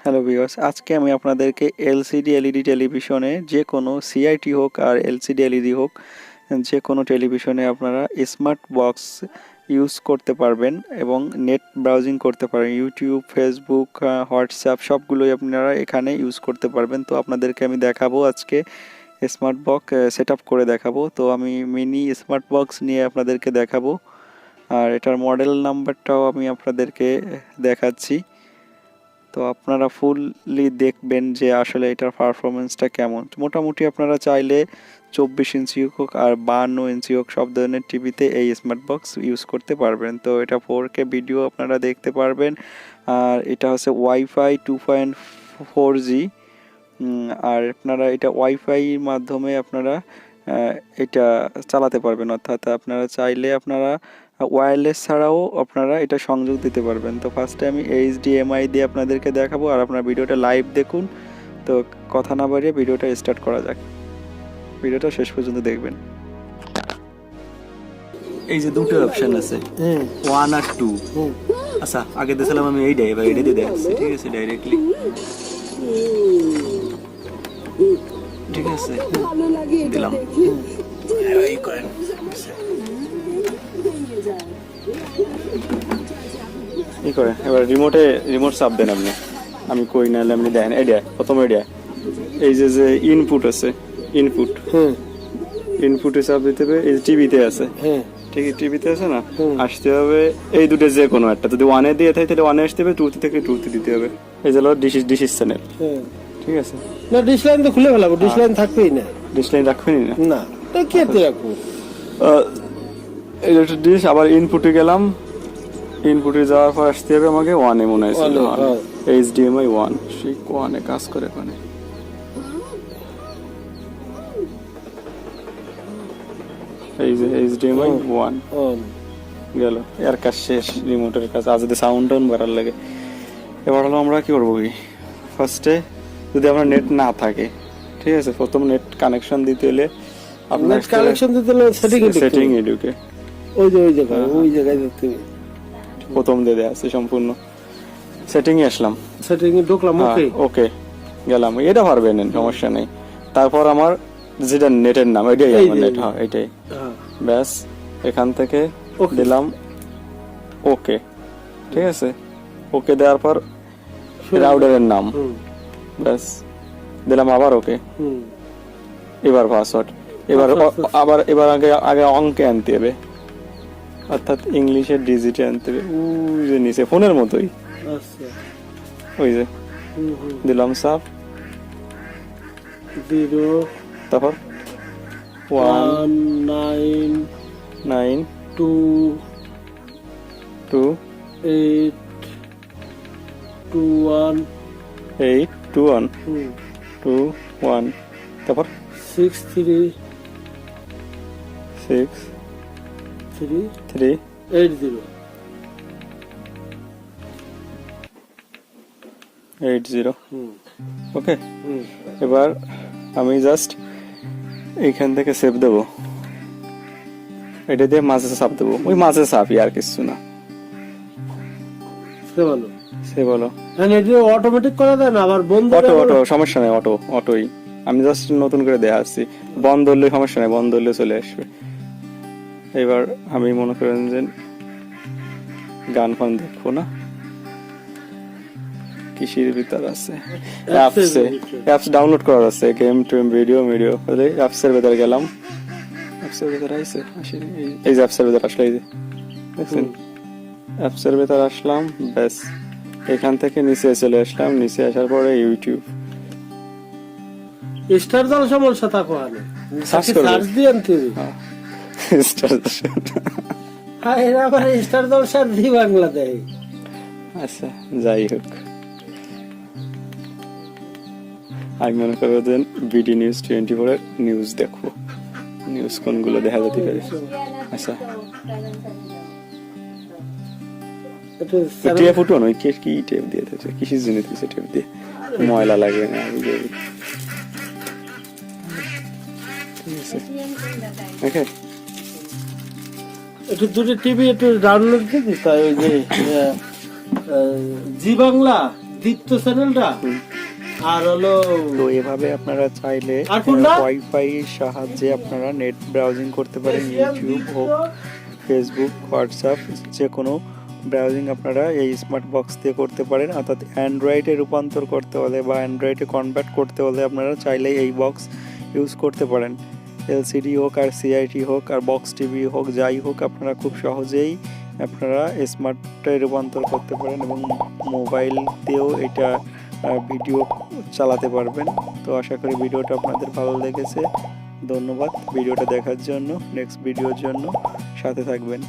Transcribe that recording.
Hello viewers, আজকে আমি আপনাদেরকে এলসিডি এলইডি টেলিভিশনে যে কোনো সিআইটি হোক আর এলসিডি এলইডি হোক যে কোনো টেলিভিশনে আপনারা স্মার্ট বক্স ইউজ করতে পারবেন এবং নেট ব্রাউজিং করতে পারবেন। ইউটিউব, ফেসবুক, হোয়াটসঅ্যাপ সবগুলোই আপনারা এখানে ইউজ করতে পারবেন। তো আপনাদেরকে আমি দেখাবো আজকে স্মার্ট বক্স সেট আপ করে দেখাবো। তো আমি মিনি স্মার্ট বক্স নিয়ে আপনাদেরকে দেখাবো আর এটার মডেল নাম্বারটাও আমি আপনাদেরকে দেখাচ্ছি। তো আপনারা ফুললি দেখবেন যে আসলে এটার পারফরমেন্সটা কেমন। মোটামুটি আপনারা চাইলে 24 ইঞ্চি হোক আর 52 ইঞ্চি হোক সব ধরনের টিভিতে এই স্মার্ট বক্স ইউজ করতে পারবেন। তো এটা 4K ভিডিও আপনারা দেখতে পারবেন আর এটা হচ্ছে ওয়াইফাই 2.4G আর আপনারা এটা ওয়াইফাই মাধ্যমে আপনারা এটা চালাতে পারবেন, অর্থাৎ আপনারা চাইলে আপনারা ওয়্যারলেস ছাড়াও আপনারা এটা সংযোগ দিতে পারবেন। তো ফার্স্টে আমি HDMI দিয়ে আপনাদেরকে দেখাবো আর আপনারা ভিডিওটা লাইভ দেখুন। তো কথা না বাড়িয়ে ভিডিওটা স্টার্ট করা যাক, ভিডিওটা শেষ পর্যন্ত দেখবেন। এই যে দুটো অপশন আছে 1 আর 2। আচ্ছা আগে দিয়েছিলাম আমি এইটাই, এবার এটা দিয়ে দেখাচ্ছি। ঠিক আছে, ডাইরেক্টলি ঠিক আছে দিলাম। এই করেন এই করে এবার রিমোট চাপ দেন আপনি, আমি কই নাহলে আপনি দেন। এটা প্রথম এটা এই যে ইনপুট আছে, ইনপুটে চাপ দিতে হবে। এই টিভিতে আছে, ঠিক আছে, টিভিতে আছে না, আসতে হবে এই দুটো যে কোনো একটা। যদি 1-এ দিয়ে থাকে তাহলে 1-এ আসতে হবে, 2 থেকে 2-তে দিতে হবে। এই যে ডিশ চ্যানেল, ঠিক আছে। না ডিশ লাইন তো খুলে ফেলাবো, ডিশ লাইন থাকবেই না। ডিশ লাইন রাখবেন না? না তো কেটে রাখবো। এই যে ডিশ, আবার ইনপুটে গেলাম, ইনপুটে যাওয়ার পর আসতে হবে আমাকে 1-এ মনে হয় HDMI 1, সেই 1-এ কাজ করে ওখানে। এই যে HDMI 1 গেল, এর কাজ শেষ, রিমোটের কাজ। আজ যদি সাউন্ড টাউন বাড়ার লাগে, এবার হলো আমরা কি করবো, ফার্স্টে যদি আপনার নেট না থাকে, ঠিক আছে, প্রথম নেট কানেকশন দিতে হলে আপনার কানেকশন দিতে হলে সেটিং এ ঢুকে ওই জায়গায় দেখতে হবে। প্রথম দিয়ে দেয়া আছে সম্পূর্ণ। সেটিং এ আসলাম, সেটিং এ ঢুকলাম, ওকে গেলাম। এটা পারবেন, সমস্যা নেই। তারপর আমার যেটা নেটের নাম এটাই আমার নেট, হ্যাঁ এটাই, ব্যাস। এখান থেকে দিলাম ওকে, ঠিক আছে। ওকে দেওয়ার পর রাউটারের নাম, ব্যাস দিলাম, আবার ওকে। এবার পাসওয়ার্ড, এবার আগে অঙ্কে আনতে হবে, অর্থাৎ ইংলিশের ডিজিটে আনতে হবে। ওই যে নিচে ফোনের মতোই, ওই যে দিলাম সাব 0 তারপর 1922821 তারপর 6380 ওকে। এবার আমি জাস্ট এইখান থেকে সেভ দেবো, এটা দিয়ে মাঝে চাপ দেবো, ওই মাঝে চাপই, আর কিছু না। সে বলো অটোমেটিক করে দেন, আবার বন্ধ অটো সমস্যা নেই, অটোই। আমি জাস্ট নতুন করে দেয়া আসছি, বন্ধ হলে সমস্যা নেই, বন্ধ হলে চলে আসবে। এবার আমি মনে করেন যে গান ফান দেখবো না, কৃষির ভিতর আছে অ্যাপস ডাউনলোড করার আছে, গেম টেম ভিডিও অ্যাপসের ভিতর গেলাম, অ্যাপসের ভিতর আইছে, এই যে অ্যাপসের ভিতর আসলে, এই যে দেখছেন অ্যাপসের ভিতর আসলাম, ব্যাস। এখান থেকে নিচে চলে আসলাম, নিচে আসার পরে ইউটিউব স্টার জলসা মলসা থাকো আনে সার্চ দিয়ে আনতে হবে। এরা আবার স্টার জলসা জি বাংলা দেয়। আচ্ছা যাই হোক, আমি মনে করবো যে বিডি নিউজ 24 এর নিউজ দেখবো, নিউজ কোনগুলো দেখা যেতে পারে। আচ্ছা টেপ উঠো নয়, কি টেপ দিয়ে দিয়েছে, কিসের জন্য দিয়েছে টেপ দিয়ে, ময়লা লাগে না, ওকে। একটু দুটো টিভি একটু ডাউনলোড দিয়ে দিতে হয়, ওই যে জি দীপ্ত চ্যানেলটা আর হলো তো এভাবে আপনারা চাইলে আর কোনটা? ওয়াইফাই সাহায্যে আপনারা নেট ব্রাউজিং করতে পারেন, ইউটিউব হোক, ফেসবুক, হোয়াটসঅ্যাপ, যে কোনো ব্রাউজিং আপনারা এই স্মার্ট বক্স দিয়ে করতে পারেন। অর্থাৎ অ্যান্ড্রয়েডে রূপান্তর করতে হলে বা অ্যান্ড্রয়েডে কনভার্ট করতে হলে আপনারা চাইলেই এই বক্স ইউজ করতে পারেন। এলসিডি হোক আর সিআইটি হোক আর বক্স টিভি হোক, যাই হোক, আপনারা খুব সহজেই আপনারা স্মার্টে রূপান্তর করতে পারেন এবং মোবাইল দিয়েও এটা ভিডিও চালাতে পারবেন। তো আশা করি ভিডিওটা আপনাদের ভালো লেগেছে। ধন্যবাদ ভিডিওটা দেখার জন্য। নেক্সট ভিডিওর জন্য সাথে থাকবেন।